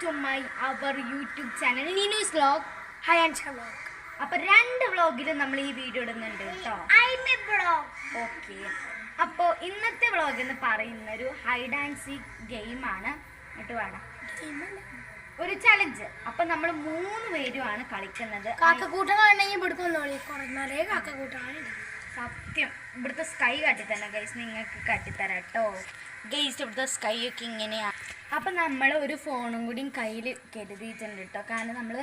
to our YouTube channel Ninu's vlog. Hi Ansha vlog. അപ്പോൾ രണ്ട് വ്ളോഗിലും നമ്മൾ ഈ വീഡിയോ ഇടുന്നുണ്ട് കേട്ടോ. ഓക്കെ, അപ്പോൾ ഇന്നത്തെ വ്ളോഗ് എന്ന് പറയുന്ന ഒരു ഹൈഡ് ആൻഡ് സീക്ക് ഗെയിമാണ് കേട്ടോ. വേണം ഒരു ചലഞ്ച്. അപ്പം നമ്മൾ 3 പേരുമാണ് കളിക്കുന്നത്. സത്യം ഇവിടുത്തെ സ്കൈ കാട്ടിത്തന്നെ ഗൈസ്, നിങ്ങൾക്ക് കാട്ടിത്തരാം കേട്ടോ. ഗൈസ് ഇവിടുത്തെ സ്കൈ ഒക്കെ ഇങ്ങനെയാണ്. അപ്പം നമ്മൾ ഒരു ഫോണും കൂടിയും കയ്യിൽ കരുതിയിട്ടുണ്ട് കേട്ടോ. കാരണം നമ്മൾ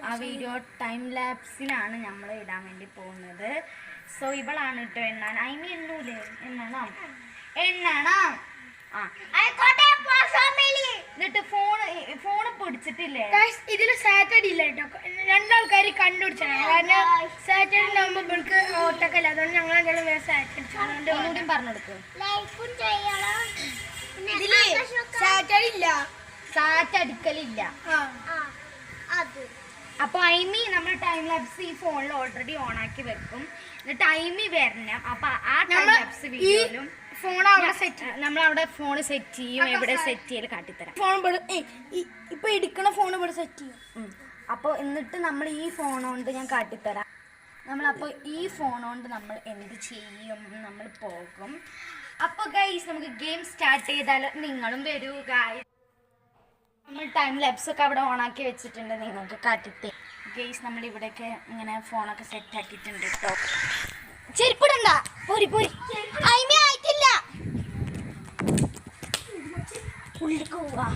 ആ വീഡിയോ ടൈം ലാപ്സിനാണ് നമ്മൾ ഇടാൻ വേണ്ടി പോകുന്നത്. സോ ഇവളാണ് കേട്ടോ എണ്ണാൻ. അയിമ എണ്ണൂലേ? എണ്ണണം ആ. എന്നിട്ട് ഫോണ് പിടിച്ചിട്ടില്ലേ? ഇതില് സാറ്റർഡേ ഇല്ല കേട്ടോ. രണ്ടാൾക്കാർ കണ്ടുപിടിച്ചാണ്. കാരണം സാറ്റർഡേ ആകുമ്പോൾ ഇവർക്ക് ഓട്ടക്കല്ല. അതുകൊണ്ട് ഞങ്ങൾ രണ്ടാളും വേറെ സാറ്റർഡേ ഒന്നുകൂടി പറഞ്ഞെടുക്കും. സാറ്റർഡേ ഇല്ല, സാറ്റ് അടിക്കലില്ല. അപ്പൊ ഐമി നമ്മൾ ടൈം ലാപ്സ് ഈ ഫോണിൽ ഓൾറെഡി ഓൺ ആക്കി വെക്കും. എന്നിട്ട് ഐമി വരണം. അപ്പൊ ആ ടൈം ലാപ്സ് വീഡിയോയിലും നമ്മൾ അവിടെ ഫോൺ സെറ്റ് ചെയ്യും. എവിടെ സെറ്റ് ചെയ്ത് കാട്ടിത്തരാം. ഫോൺ ഇപ്പൊ എടുക്കണ ഫോൺ ഇവിടെ സെറ്റ് ചെയ്യും. അപ്പോൾ എന്നിട്ട് നമ്മൾ ഈ ഫോൺ കൊണ്ട് ഞാൻ കാട്ടിത്തരാം. നമ്മളപ്പോൾ ഈ ഫോൺ കൊണ്ട് നമ്മൾ എന്ത് ചെയ്യും, നമ്മൾ പോകും. അപ്പോൾ ഗൈസ് നമുക്ക് ഗെയിം സ്റ്റാർട്ട് ചെയ്താൽ നിങ്ങളും വരൂ ഗൈസ്. നമ്മൾ ടൈം ലാപ്സ് ഒക്കെ അവിടെ ഓണാക്കി വെച്ചിട്ടുണ്ട്. നിങ്ങൾക്ക് കാട്ടിത്തരാം ഗൈസ്. നമ്മൾ ഇവിടെയൊക്കെ ഇങ്ങനെ ഫോണൊക്കെ സെറ്റ് ആക്കിയിട്ടുണ്ട് കേട്ടോ. ചെരുപ്പിടണ്ട, പോരി പോരി. ആയിട്ടില്ല, ഉള്ളിലേക്ക് പോവാ,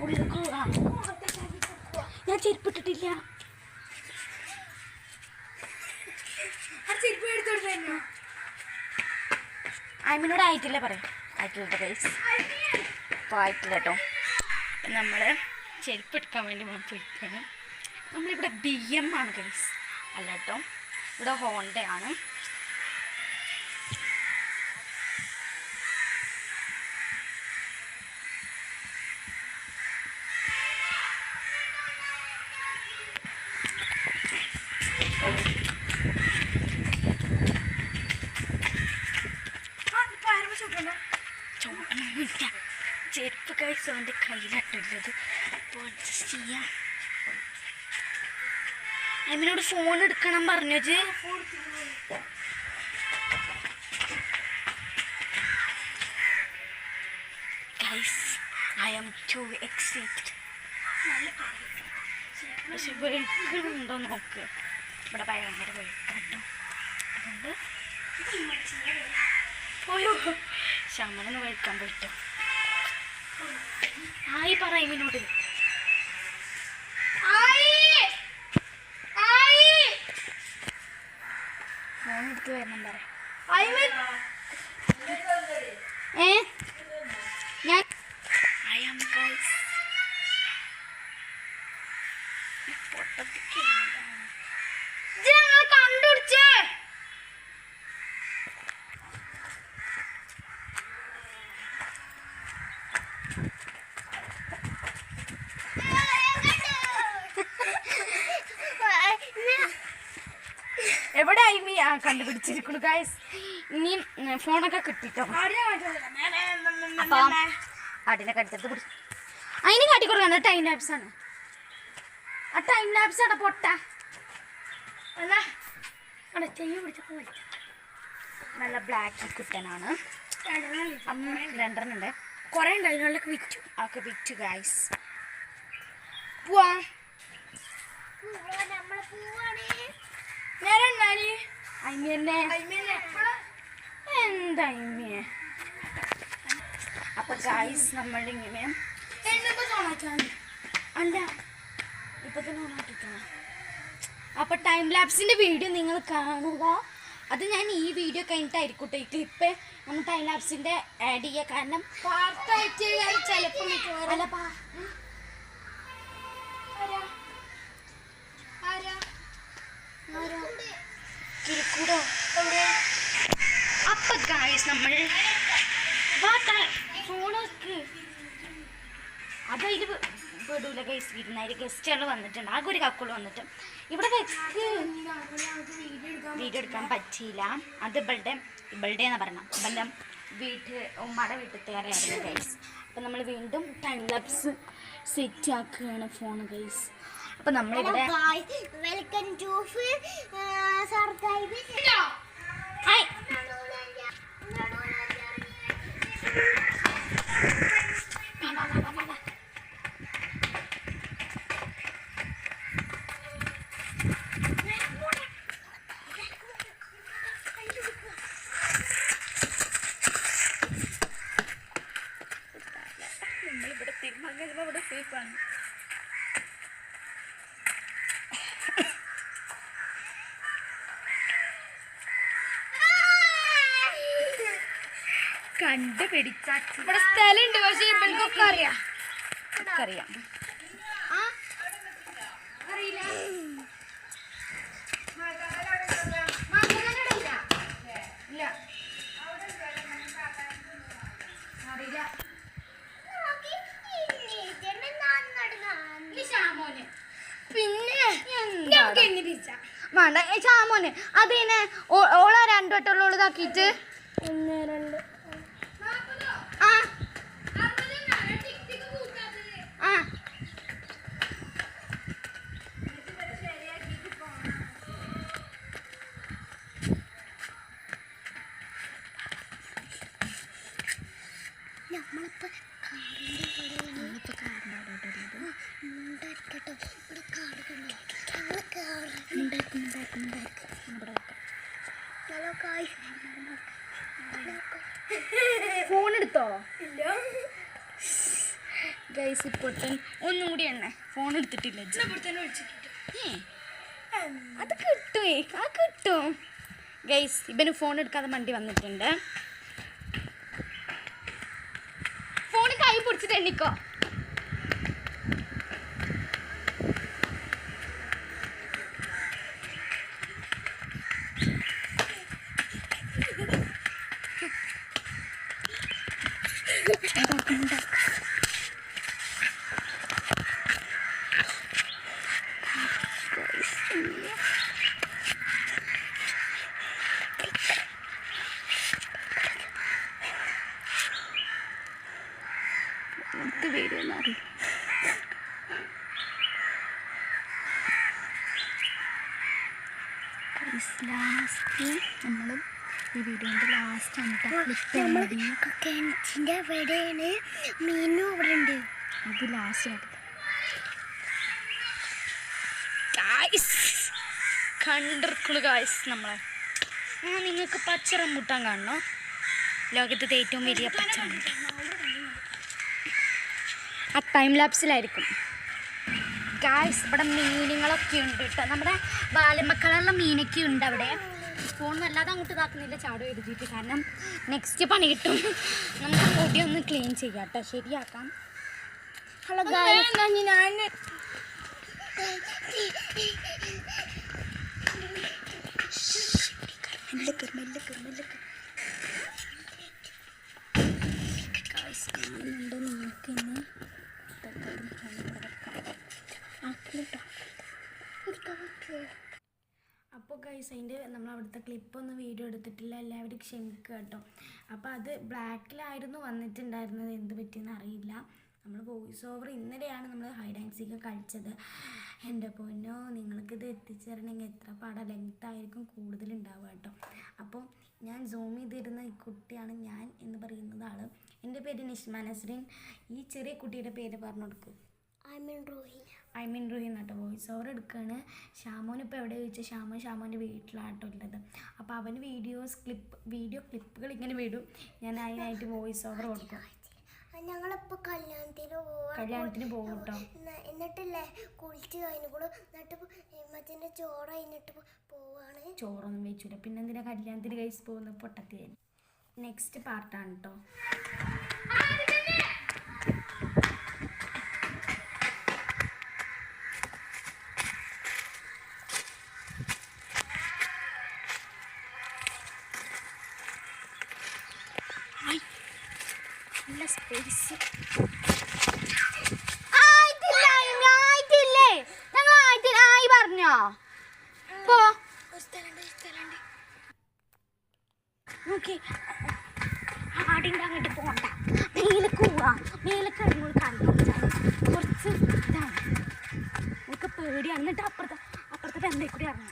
ഉള്ളിലേക്ക് പോവാ. ഞാൻ ചെരുപ്പിട്ടിട്ടില്ല. ആയിമിനോട് ആയിട്ടില്ല പറയാം. ആയിട്ടില്ല ഗൈസ്, അപ്പോൾ ആയിട്ടില്ല കേട്ടോ. നമ്മൾ ചെരുപ്പ് എടുക്കാൻ വേണ്ടി പോയിട്ടാണ്. നമ്മളിവിടെ BM ആണ് ഗൈസ്, അല്ല കേട്ടോ. ഇവിടെ ഹോണ്ടയാണ്. ചെരുപ്പ് കഴിച്ച് അവൻ്റെ കയ്യിലാട്ടുള്ളത്. അപ്പോൾ അഡ്ജസ്റ്റ് ചെയ്യാം. അമ്മിനോട് ഫോൺ എടുക്കണം പറഞ്ഞു. Guys I am too excited. പക്ഷെ വെളുക്കുന്നുണ്ടോ നോക്ക്. ഇവിടെ ഭയങ്കര വെളുക്കാട്ടോ. അതുകൊണ്ട് പോയോ ശമനൊന്ന് വെളുക്കാൻ പോയിട്ടോ. ആയി പറയുന്നതിനോട് ഫോൺ എടുത്ത് വരണം പറയാം. ഞാൻ കണ്ടുപിടിച്ചേ. എവിടെ ഐമി കണ്ടുപിടിച്ചിരിക്കുന്നു ഗൈസ്. ഇനി ഫോണൊക്കെ കിട്ടിട്ടോ. അപ്പം അടിനൊക്കെ എടുത്തിട്ട് പിടിച്ചു. അതിന് കാട്ടിക്കൊടുക്കുന്നത് ടൈം ലാപ്സ് ആണ്. ആ ടൈം ലാപ്സ് ആണ് പൊട്ട. നല്ല ബ്ലാക്ക് കിട്ടനാണ്. 2 ഉണ്ട്. കുറെ ഉണ്ടായിരുന്നൊക്കെ വിറ്റു. ഒക്കെ വിറ്റു ഗൈസ്. പോവാ എന്താ അപ്പൊ ഗൈസ് നമ്മളിങ്ങനെ അല്ല ഇപ്പൊ തന്നെ ഓണാക്കിക്കണം. അപ്പൊ ടൈം ലാപ്സിന്റെ വീഡിയോ നിങ്ങൾ കാണുക. അത് ഞാൻ ഈ വീഡിയോ കഴിഞ്ഞിട്ടായിരിക്കട്ടെ ഈ ക്ലിപ്പ് നമ്മൾ ടൈം ലാപ്സിന്റെ ആഡ് ചെയ്യുക. കാരണം ചിലപ്പോൾ അല്ല കിരിക്കൂടോ. അപ്പൊ ഗൈസ് നമ്മൾ ഫോണൊക്കെ അതതിൽ പെടൂല ഗൈസ്. വിരുന്നായി ഗസ്റ്റുകൾ വന്നിട്ടുണ്ട്. ആകെ ഒരു കക്കുൾ വന്നിട്ട് ഇവിടെ വെച്ച് വീഡിയോ എടുക്കാൻ പറ്റിയില്ല. അത് ഇവളുടെ എന്നാ പറഞ്ഞ ഇവളുടെ ഉമ്മയുടെ വീട്ടിലത്തെ ആയിരുന്നു ഗൈസ്. അപ്പം നമ്മൾ വീണ്ടും ടൈം ലാപ്സ് സെറ്റ് ആക്കുകയാണ് ഫോൺ ഗൈസ്. അപ്പം നമ്മളിവിടെ വെൽക്കം ടു സർപ്രൈസ്. ഹായ് നമ്മളിവിടെ തീരുമാനം ഇവിടെ സേഫാണ്. കണ്ടുപിടിച്ച ഇവിടെ സ്ഥലമുണ്ട്, പക്ഷേ ഇവൽക്കൊക്കെ അറിയാം. അറിയാം. പിന്നെ വേണ്ട ചാമോന് അതിനെ ഓളെ രണ്ടു വട്ടമുള്ള ഇതാക്കിയിട്ട് ആ ആ ഫോൺ എടുത്തോ ഗൈസ്? ഇപ്പോട്ടൻ ഒന്നും കൂടി എണ്ണ ഫോൺ എടുത്തിട്ടില്ല. അത് കിട്ടുമേ, ആ കിട്ടും ഗൈസ്. ഇവന് ഫോൺ എടുക്കാതെ വണ്ടി വന്നിട്ടുണ്ട്. ഫോൺ കൈ പിടിച്ചിട്ട് എണ്ണിക്കോ. വരുമെന്നറിയും. ലാസ്റ്റ് നമ്മൾ ഈ വീഡിയോൻ്റെ ലാസ്റ്റ് കിണറ്റിൻ്റെ അവിടെയാണ് മീനും അവിടെ ഉണ്ട്. ഇത് ലാസ്റ്റ് കണ്ടിർക്കുള്ളു ഗായ്സ്. നമ്മളെ നിങ്ങൾക്ക് പച്ച റംബൂട്ടാൻ കാണണോ? ലോകത്തെ ഏറ്റവും വലിയ പച്ച റംബൂട്ടാൻ. ആ ടൈം ലാപ്സിലായിരിക്കും ഗായ്സ്. ഇവിടെ മീനുകളൊക്കെ ഉണ്ട് കേട്ടോ. നമ്മുടെ ബാലമക്കളുള്ള മീനൊക്കെ ഉണ്ട് അവിടെ. ഫോൺ വല്ലാതെ അങ്ങോട്ട് ഇതാക്കുന്നില്ല, ചാട് എഴുതിയിട്ട്. കാരണം നെക്സ്റ്റ് പണി കിട്ടും. നമുക്ക് മുടി ഒന്ന് ക്ലീൻ ചെയ്യാം കേട്ടോ, ശരിയാക്കാം. ഹലോ ഗായ്സ്, ഞാൻ കാണുന്നുണ്ടോ നിങ്ങൾക്ക് ഇന്ന്? അപ്പോൾ ഗൈസ് അതിൻ്റെ നമ്മൾ അവിടുത്തെ ക്ലിപ്പൊന്നും വീഡിയോ എടുത്തിട്ടില്ല, എല്ലാവരും ക്ഷമിക്കുക കേട്ടോ. അപ്പോൾ അത് ബ്ലാക്കിലായിരുന്നു വന്നിട്ടുണ്ടായിരുന്നത്, എന്ത് പറ്റിയെന്ന് അറിയില്ല. നമ്മൾ വോയിസ് ഓവർ ഇന്നലെയാണ് നമ്മൾ ഹൈഡ് ആൻഡ് സീക്ക് കളിച്ചത്. എൻ്റെ പൊന്നോ, നിങ്ങൾക്കിത് എത്തിച്ചേരണമെങ്കിൽ എത്ര പാടാ, ലെങ്ത്തായിരിക്കും കൂടുതലുണ്ടാവുക കേട്ടോ. അപ്പോൾ ഞാൻ സൂം ചെയ്തിരുന്ന ഈ കുട്ടിയാണ് ഞാൻ എന്ന് പറയുന്നത് ആൾ. എൻ്റെ പേര് നിഷ്മ നസ്രീൻ. ഈ ചെറിയ കുട്ടിയുടെ പേര് പറഞ്ഞു കൊടുക്കും. ഐമിൻ റൂഹി എന്നാട്ടോ. വോയിസ് ഓവർ എടുക്കുകയാണ്. ഷാമോൻ ഇപ്പോൾ എവിടെ ചോദിച്ചാൽ ഷാമോൻ്റെ വീട്ടിലാട്ടോ ഉള്ളത്. അപ്പോൾ അവന് വീഡിയോ ക്ലിപ്പുകൾ ഇങ്ങനെ വിടും, ഞാൻ അതിനായിട്ട് വോയിസ് ഓവർ കൊടുക്കും. ഞങ്ങളിപ്പോൾ കല്യാണത്തിന് പോകും കേട്ടോ. എന്നിട്ടല്ലേ കുളിച്ച് കഴിഞ്ഞിട്ട് എന്നിട്ട് മച്ചൻ്റെ ചോറ് കഴിഞ്ഞിട്ട് പോവാണ്. ചോറൊന്നും വെച്ചില്ല, പിന്നെ എന്തിനാ കല്യാണത്തിന് കഴിച്ച് പോകുന്ന പൊട്ടത്തി. നെക്സ്റ്റ് പാർട്ടാണ് കേട്ടോ. നല്ല സ്പേസ് ആയിട്ടില്ലേ? ഞങ്ങൾ ആയി പറഞ്ഞോ? പോ നോക്കി ആടിൻ്റെ അങ്ങോട്ട് പോകണ്ട, മേലേക്ക് പോവാ. മേലേക്ക് അടിപൊളി കണ്ടു കുറച്ച് കൂടി ഇറങ്ങും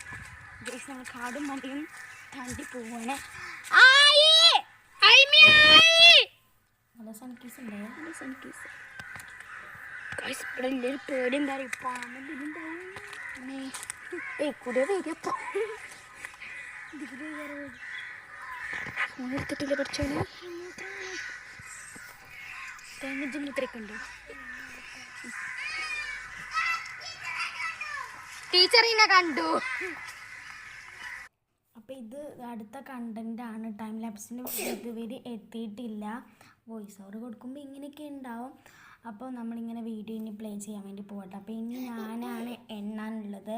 ഗൈസ്. ഞങ്ങൾ കാടും മലയും താണ്ടി പോവാണ്. നല്ല സൺകീസ് ഉണ്ടായോ? നല്ല സൺകീസ് ഇവിടെ വലിയൊരു പേടി എന്താ പറയുക, പാമ്പ് കൂടെ വരിക ഫോൺ എടുത്തിട്ടില്ല പഠിച്ചോളൂ. മൂത്രയൊക്കെ ഉണ്ടോ? ടീച്ചറിനെ കണ്ടു. അപ്പോൾ ഇത് അടുത്ത കണ്ടൻ്റാണ്. ടൈം ലാപ്സിന് ഇതുവരെ എത്തിയിട്ടില്ല. വോയിസ് ഓവർ കൊടുക്കുമ്പോൾ ഇങ്ങനെയൊക്കെ ഉണ്ടാവും. അപ്പോൾ നമ്മളിങ്ങനെ വീഡിയോ ഇനി പ്ലേ ചെയ്യാൻ വേണ്ടി പോകട്ടെ. അപ്പോൾ ഇനി ഞാനാണ് എണ്ണാനുള്ളത്.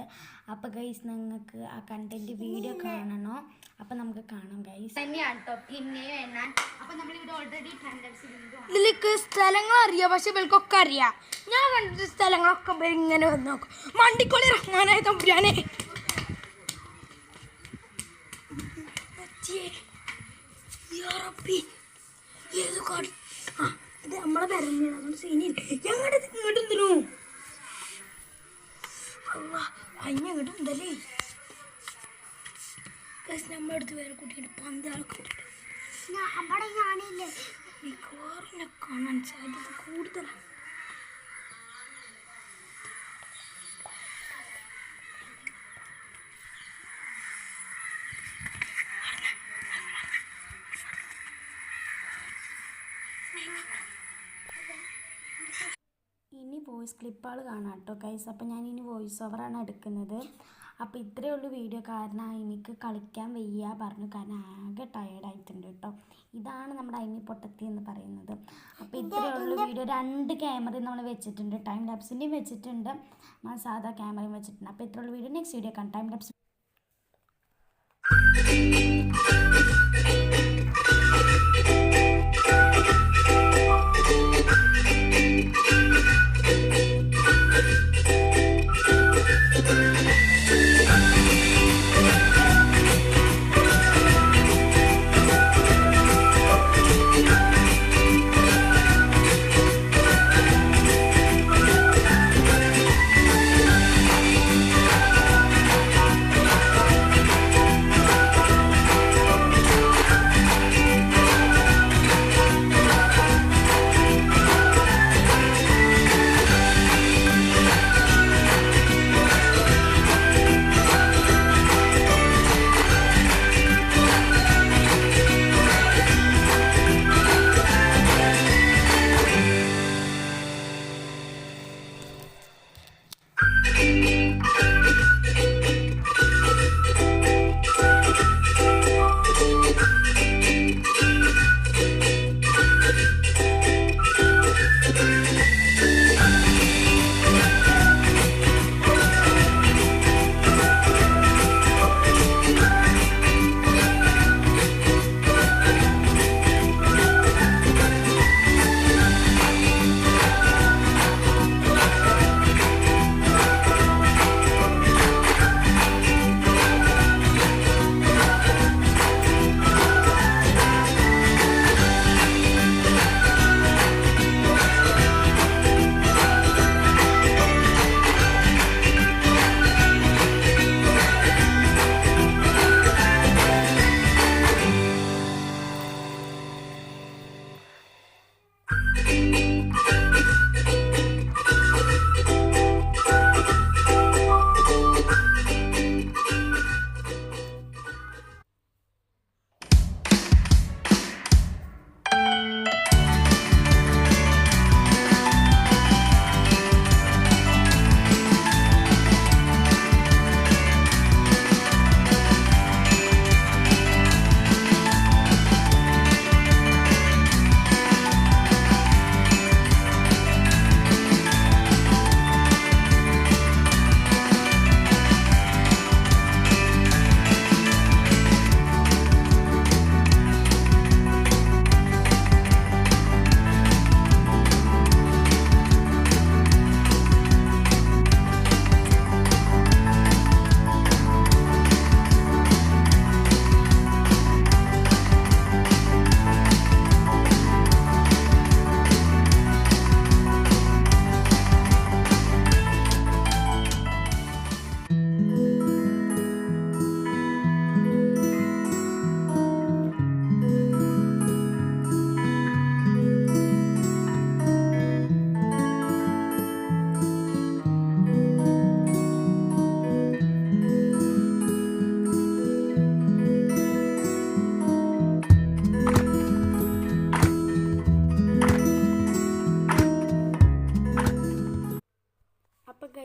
അപ്പോൾ ഗൈസ് നിങ്ങൾക്ക് ആ കണ്ടൻറ്റ് വീഡിയോ കാണണോ? അപ്പോൾ നമുക്ക് കാണാം ഗൈസ്. തന്നെയാണ് കേട്ടോ പിന്നെയും എണ്ണാൻ. അപ്പോൾ നമ്മളിവിടെ ഓൾറെഡി ഇതിലേക്ക് സ്ഥലങ്ങൾ അറിയാം, പക്ഷെ ഇവർക്കൊക്കെ അറിയാം. ഞാൻ കണ്ടിട്ട് സ്ഥലങ്ങളൊക്കെ ഇങ്ങനെ വന്ന് നോക്കും. മണ്ടിക്കൊള്ളി റഹ്മാനായ തമ്പുരാനെ. ഇത് നമ്മളെ വരഞ്ഞ അതുകൊണ്ട് സീനില്ല. ഞങ്ങളുടെ ഇങ്ങോട്ട് എന്തിനു അങ്ങോട്ട് എന്തല്ലേ നമ്മുടെ അടുത്ത് വേറെ കുട്ടിയുടെ പന്താളൊക്കെ അവിടെ ഞാനില്ലേ മിക്കവാറിനെ കാണാൻ സാധ്യത കൂടുതലാണ്. ഇനി വോയിസ് ക്ലിപ്പുകൾ കാണാം കേട്ടോ ഗൈസ്. അപ്പോൾ ഞാൻ ഇനി വോയിസ് ഓവറാണ് എടുക്കുന്നത്. അപ്പോൾ ഇത്രയേ ഉള്ളൂ വീഡിയോ. കാരണം എനിക്ക് കളിക്കാൻ വയ്യ പറഞ്ഞു, കാരണം ആകെ ടയേർഡായിട്ടുണ്ട് കേട്ടോ. ഇതാണ് നമ്മുടെ അയിമി പൊട്ടത്തി എന്ന് പറയുന്നത്. അപ്പോൾ ഇത്രയേ ഉള്ളൂ വീഡിയോ. 2 ക്യാമറയും നമ്മൾ വെച്ചിട്ടുണ്ട്, ടൈം ലാപ്സിൻ്റെയും വെച്ചിട്ടുണ്ട്, സാധാ ക്യാമറയും വെച്ചിട്ടുണ്ട്. അപ്പോൾ ഇത്രയേ ഉള്ളൂ വീഡിയോ. നെക്സ്റ്റ് വീഡിയോ കാണാം. ടൈം ലാപ്സ്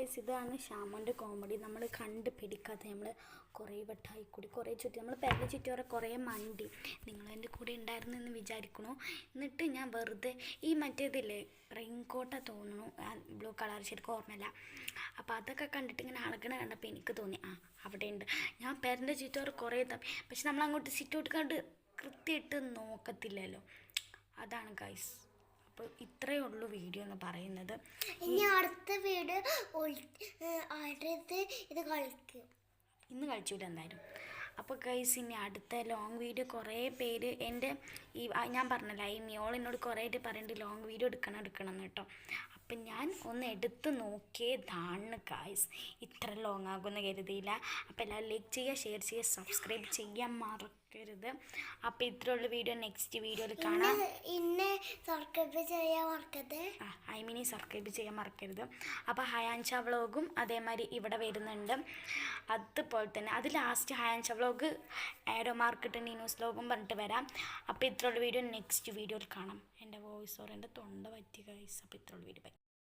ഗൈസ് ഇതാണ് ഷാമോൻ്റെ കോമഡി. നമ്മൾ കണ്ട് പിടിക്കാത്ത നമ്മൾ കുറേ വട്ടമായി കൂടി കുറേ ചുറ്റി നമ്മൾ പെരടെ ചുറ്റി വരെ കുറേ മണ്ടി. നിങ്ങളെൻ്റെ കൂടെ ഉണ്ടായിരുന്നു എന്ന് വിചാരിക്കണു. എന്നിട്ട് ഞാൻ വെറുതെ ഈ മറ്റേതില്ലേ റെയിൻകോട്ടാണ് തോന്നുന്നു, ബ്ലൂ കളർ ശരിക്കും ഓർമ്മയില്ല. അപ്പോൾ അതൊക്കെ കണ്ടിട്ട് ഇങ്ങനെ അളകണ കണ്ടപ്പോൾ എനിക്ക് തോന്നി അവിടെ ഉണ്ട്. ഞാൻ പെരൻ്റെ ചുറ്റോറ് കുറേ തപ്പി, പക്ഷെ നമ്മൾ അങ്ങോട്ട് സിറ്റൗട്ട് കണ്ട് കൃത്യമായിട്ട് നോക്കത്തില്ലല്ലോ. അതാണ് ഗൈസ്. അപ്പോൾ ഇത്രയേ ഉള്ളൂ വീഡിയോ എന്ന് പറയുന്നത്. ഇനി അടുത്ത വീഡിയോ ഇത് കളിക്കും, ഇന്ന് കളിച്ചില്ല എന്തായാലും. അപ്പോൾ ഗൈസ് ഇനി അടുത്ത ലോങ് വീഡിയോ കുറേ പേര് എൻ്റെ ഞാൻ പറഞ്ഞല്ലോ ഈ മിയോൾ എന്നോട് കുറേ ആയിട്ട് പറയുന്നുണ്ട് ലോങ് വീഡിയോ എടുക്കണം എന്ന് കേട്ടോ. അപ്പം ഞാൻ ഒന്ന് എടുത്ത് നോക്കിയതാണ് ഗൈസ്. ഇത്ര ലോങ് ആകുമെന്ന് കരുതിയില്ല. അപ്പോൾ എല്ലാവരും ലൈക്ക് ചെയ്യുക, ഷെയർ ചെയ്യുക, സബ്സ്ക്രൈബ് ചെയ്യാൻ മറക്കരുത്. അപ്പോൾ ഇത്രയുള്ള വീഡിയോ നെക്സ്റ്റ് വീഡിയോയിൽ കാണാം. സബ്സ്ക്രൈബ് ചെയ്യാൻ മറക്കരുത്. സബ്സ്ക്രൈബ് ചെയ്യാൻ മറക്കരുത്. അപ്പോൾ ഹയാൻഷ വ്ളോഗും അതേമാതിരി ഇവിടെ വരുന്നുണ്ട്. അതുപോലെ തന്നെ അത് ലാസ്റ്റ് ഹയാൻഷ വ്ളോഗ് ആരോ മാർക്കിട്ട് നീനൂസ് വ്ളോഗും പറഞ്ഞിട്ട് വരാം. അപ്പോൾ ഇത്രയുള്ള വീഡിയോ നെക്സ്റ്റ് വീഡിയോയിൽ കാണാം. എൻ്റെ വോയിസ് ഓർ എൻ്റെ തൊണ്ട പറ്റി ഗൈസ്. അപ്പോൾ ഇത്രയുള്ള വീഡിയോ ബൈ.